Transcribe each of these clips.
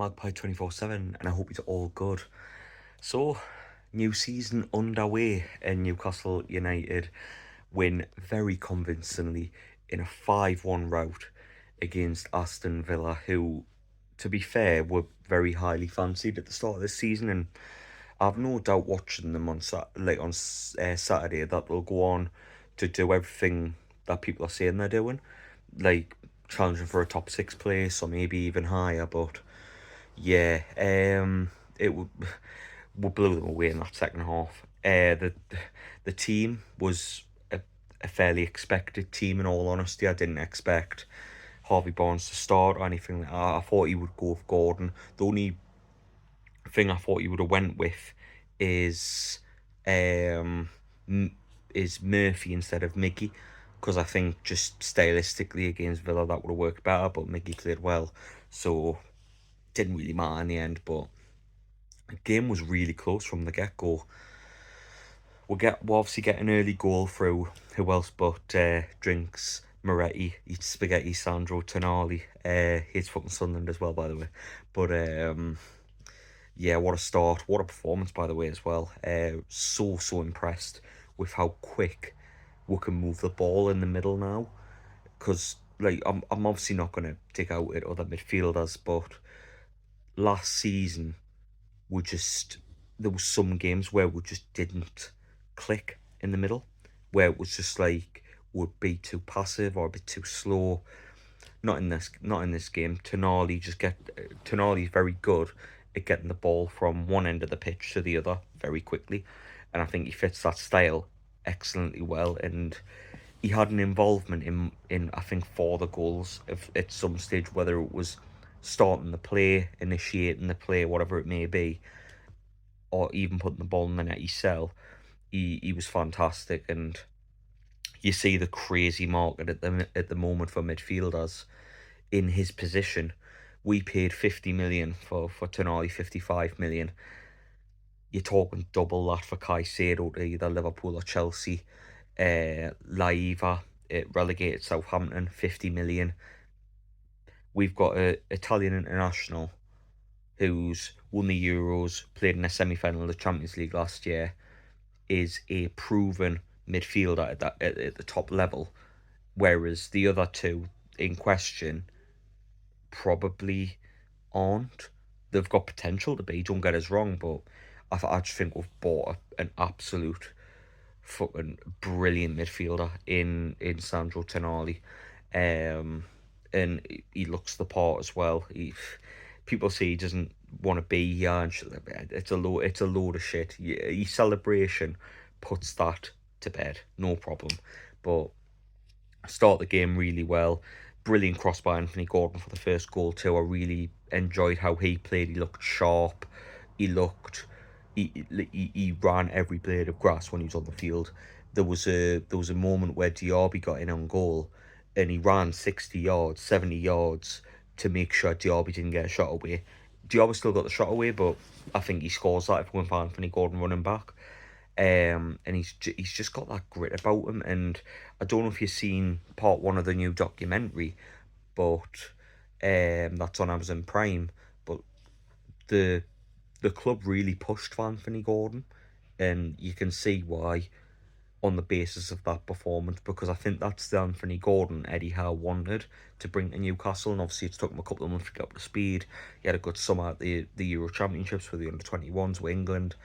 Magpie 24/7, and I hope it's all good. So, new season underway, and Newcastle United win very convincingly in a 5-1 rout against Aston Villa, who, to be fair, were very highly fancied at the start of this season, and I've no doubt watching them on Saturday that they'll go on to do everything that people are saying they're doing, like challenging for a top six place or maybe even higher. But yeah, it would we blew them away in that second half. The team was a fairly expected team. In all honesty, I didn't expect Harvey Barnes to start or anything like that. I thought he would go with Gordon. The only thing I thought he would have went with is um is Murphy instead of Mickey, because I think just stylistically against Villa that would have worked better, but Mickey played well, so didn't really matter in the end. But the game was really close from the get-go. We'll obviously get an early goal through who else but Drinks, Moretti, eats spaghetti, Sandro Tonali. He's fucking Sunderland as well, by the way. But yeah, what a start. What a performance, by the way, as well. So impressed with how quick we can move the ball in the middle now. Because, like, I'm obviously not going to take out at other midfielders, but last season, there was some games where we just didn't click in the middle, where it was just like, would be too passive or a bit too slow. Not in this game. Tonali's very good at getting the ball from one end of the pitch to the other very quickly, and I think he fits that style excellently well. And he had an involvement in I think for the goals at some stage, whether it was starting the play, initiating the play, whatever it may be, or even putting the ball in the net himself. He was fantastic, and you see the crazy market at the moment for midfielders in his position. We paid 50 million for Tonali, 55 million. You're talking double that for Caicedo to either Liverpool or Chelsea. Laiva, it relegated Southampton, 50 million. We've got a Italian international who's won the Euros, played in a semi-final of the Champions League last year, is a proven midfielder at the top level, whereas the other two in question probably aren't. They've got potential to be, don't get us wrong, but I just think we've bought an absolute fucking brilliant midfielder in Sandro Tonali. And he looks the part as well. People say he doesn't want to be here, and it's a load of shit. His celebration puts that to bed, no problem. But start the game really well. Brilliant cross by Anthony Gordon for the first goal too. I really enjoyed how he played. He looked sharp. He ran every blade of grass when he was on the field. There was a moment where Diaby got in on goal, and he ran 60 yards, 70 yards to make sure Diaby didn't get a shot away. Diaby still got the shot away, but I think he scores that if it went for Anthony Gordon running back. And he's just got that grit about him. And I don't know if you've seen part one of the new documentary, but that's on Amazon Prime. But the club really pushed for Anthony Gordon, and you can see why on the basis of that performance, because I think that's the Anthony Gordon Eddie Howe wanted to bring to Newcastle, and obviously it's took him a couple of months to get up to speed. He had a good summer at the Euro Championships for the under-21s with England,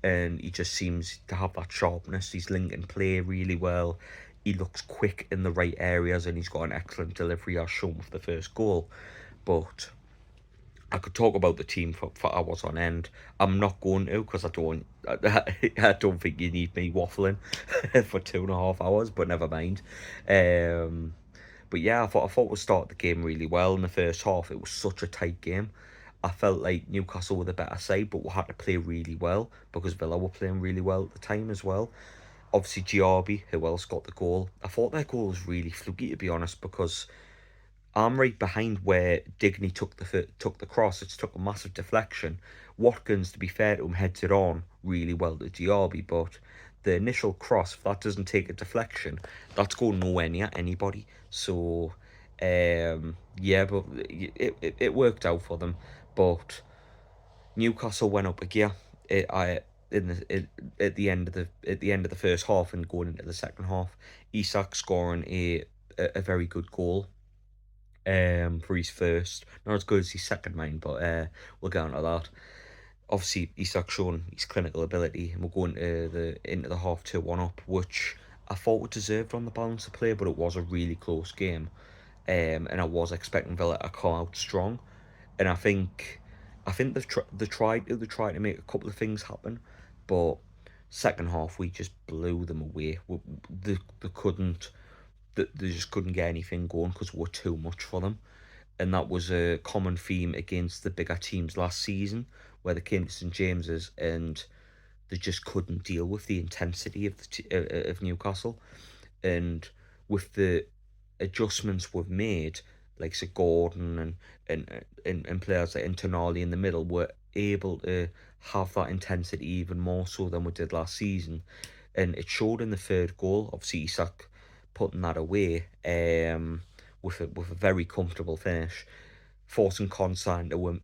and he just seems to have that sharpness. He's linking play really well. He looks quick in the right areas, and he's got an excellent delivery as shown with the first goal. But I could talk about the team for hours on end. I'm not going to, because I don't think you need me waffling for 2.5 hours, but never mind. But yeah, I thought we started the game really well in the first half. It was such a tight game. I felt like Newcastle were the better side, but we had to play really well because Villa were playing really well at the time as well. Obviously, Giarbi, who else got the goal. I thought their goal was really fluky, to be honest, because I'm right behind where Digney took the cross. It's took a massive deflection. Watkins, to be fair to him, heads it on really well to Diaby, but the initial cross, if that doesn't take a deflection, that's going nowhere near anybody. So, yeah, but it worked out for them. but Newcastle went up a gear. At the end of the first half and going into the second half, Isak scoring a very good goal for his first, not as good as his second mind, but we'll get onto that. Obviously, Isak showing his clinical ability, and we're going to the half 2-1 up, which I thought was deserved on the balance of play, but it was a really close game, and I was expecting Villa to come out strong, and I think they tried to make a couple of things happen, but second half we just blew them away. They couldn't, they just couldn't get anything going because we're too much for them, and that was a common theme against the bigger teams last season, where they came to St James's and they just couldn't deal with the intensity of Newcastle, and with the adjustments we've made, like Sir Gordon and players like Tonali in the middle, were able to have that intensity even more so than we did last season, and it showed in the third goal. Obviously, Isak putting that away with a very comfortable finish, forcing Consa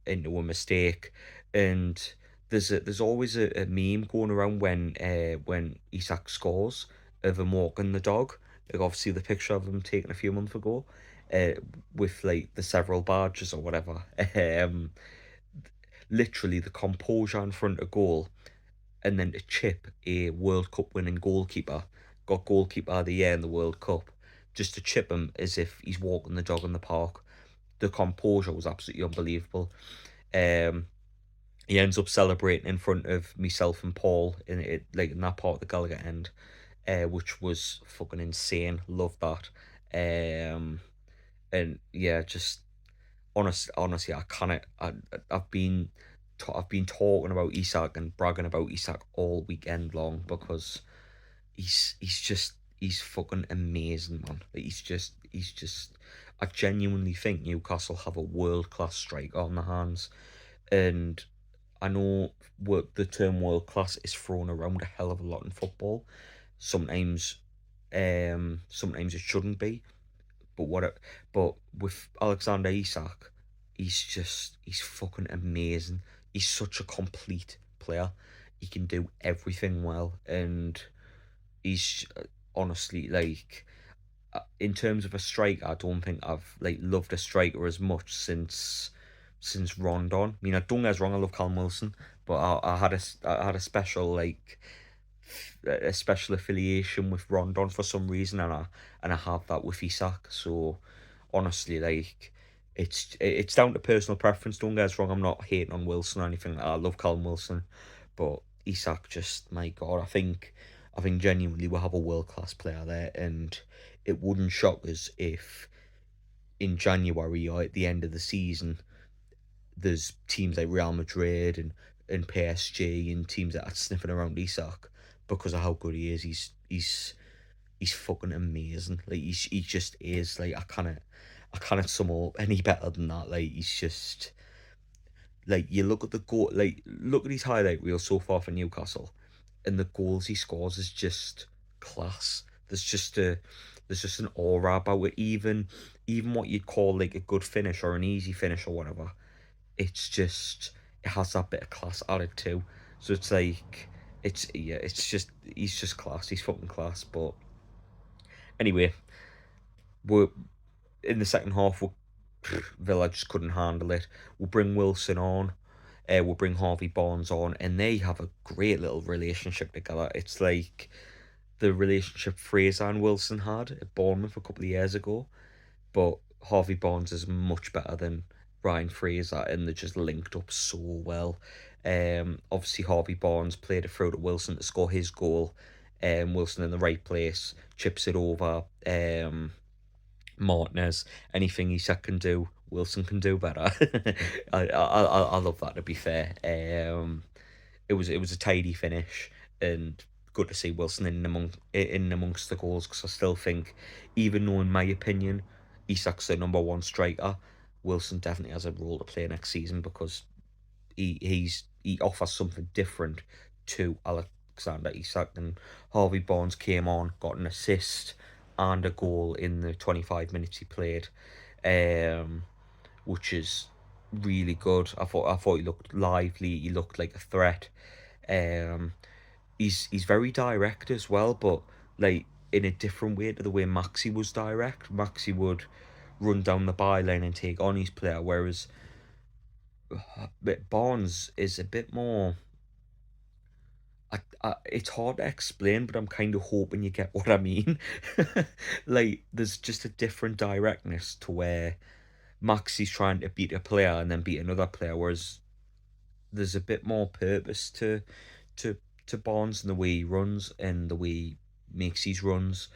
into a mistake, and there's always a meme going around when Isak scores of him walking the dog. Like obviously the picture of him taken a few months ago, uh, with like the several badges or whatever. Literally the composure in front of goal, and then to chip a World Cup winning goalkeeper, got goalkeeper of the year in the World Cup, just to chip him as if he's walking the dog in the park. The composure was absolutely unbelievable. Um, he ends up celebrating in front of myself and Paul in it, like in that part of the Gallagher end, which was fucking insane. Love that. And yeah, just honestly, I've been I've been talking about Isak and bragging about Isak all weekend long because he's fucking amazing, man. Like, he's just I genuinely think Newcastle have a world class striker on the hands, and I know what the term world class is thrown around a hell of a lot in football. Sometimes, sometimes it shouldn't be, but but with Alexander Isak, he's fucking amazing. He's such a complete player. He can do everything well, and he's honestly like, in terms of a striker, I don't think I've like loved a striker as much since Rondon. I mean, don't get us wrong, I love Callum Wilson, but I had a special like a special affiliation with Rondon for some reason, and I have that with Isak. So honestly, like, it's down to personal preference. Don't get us wrong, I'm not hating on Wilson or anything like that. I love Callum Wilson, but Isak, just my God, I think genuinely we'll have a world class player there, and it wouldn't shock us if in January or at the end of the season there's teams like Real Madrid and PSG and teams that are sniffing around Isak because of how good he is. He's fucking amazing. Like he just is. Like I can't sum up any better than that. Like he's just, like, you look at the goal, like look at his highlight reel so far for Newcastle, and the goals he scores is just class. There's just an aura about it. Even what you'd call like a good finish or an easy finish or whatever, it's just, it has that bit of class added too. So it's like, it's just, he's just class. He's fucking class. But anyway, we're in the second half. Villa just couldn't handle it. We'll bring Wilson on. We'll bring Harvey Barnes on, and they have a great little relationship together. It's like the relationship Fraser and Wilson had at Bournemouth a couple of years ago, but Harvey Barnes is much better than Ryan Fraser, and they're just linked up so well. Obviously Harvey Barnes played it through to Wilson to score his goal. Wilson in the right place, chips it over. Martinez, anything Isak can do, Wilson can do better. I love that. To be fair, it was a tidy finish, and good to see Wilson in amongst the goals, because I still think, even though in my opinion Isak's the number one striker, Wilson definitely has a role to play next season, because he offers something different to Alexander Isak. And Harvey Barnes came on, got an assist and a goal in the 25 minutes he played, um, which is really good. I thought he looked lively. He looked like a threat. Um, he's very direct as well, but like in a different way to the way Maxi was direct. Maxi would run down the byline and take on his player, whereas Barnes is a bit more. It's hard to explain, but I'm kind of hoping you get what I mean. Like, there's just a different directness to where Maxi's trying to beat a player and then beat another player, whereas there's a bit more purpose to to Barnes and the way he runs and the way he makes his runs.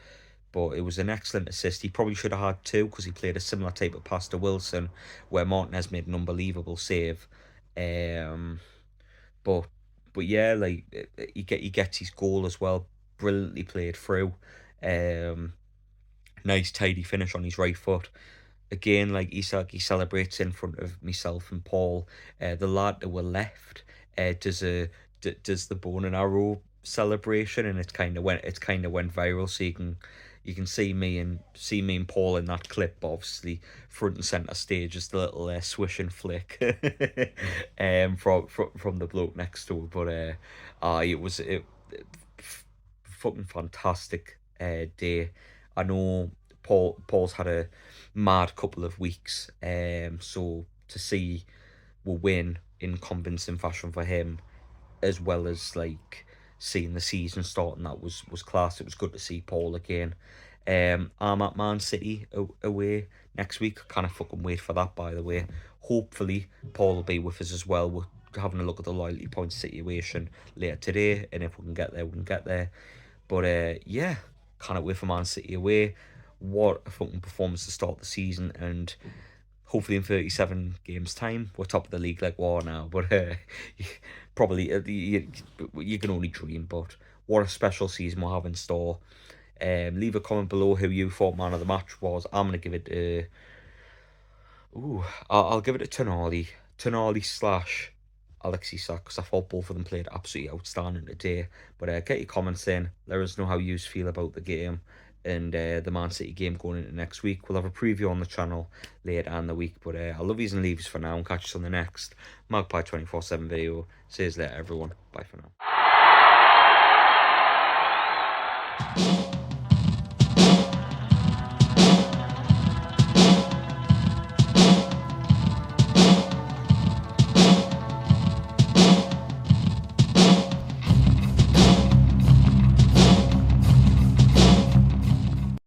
But it was an excellent assist. He probably should have had two because he played a similar type of pass to Wilson, where Martinez made an unbelievable save. Um, but yeah, like he gets his goal as well. Brilliantly played through. Um, Nice tidy finish on his right foot. Again, like he celebrates in front of myself and Paul. The lad that were left does the bone and arrow celebration, and it's kind of went viral. So you can see me and Paul in that clip. But obviously, front and center stage is the little swish and flick, from the bloke next door. But it was fucking fantastic day. I know Paul's had a mad couple of weeks, so to see we win in convincing fashion for him, as well as like seeing the season starting, that was class. It was good to see Paul again. I'm at Man City away next week. Kind of fucking wait for that, by the way. Hopefully, Paul will be with us as well. We're having a look at the loyalty point situation later today, and if we can get there, we can get there. But yeah, can't wait for Man City away. What a fucking performance to start the season, and hopefully in 37 games time we're top of the league like war now. But probably you can only dream. But what a special season we'll have in store. Leave a comment below who you thought man of the match was. I'm gonna give it I'll give it to Tonali slash Alexi Sack, because I thought both of them played absolutely outstanding today. But get your comments in. Let us know how you feel about the game and the Man City game going into next week. We'll have a preview on the channel later in the week. But I love yous and leaves for now, and catch you on the next Magpie 24/7 video. See you later, everyone. Bye for now.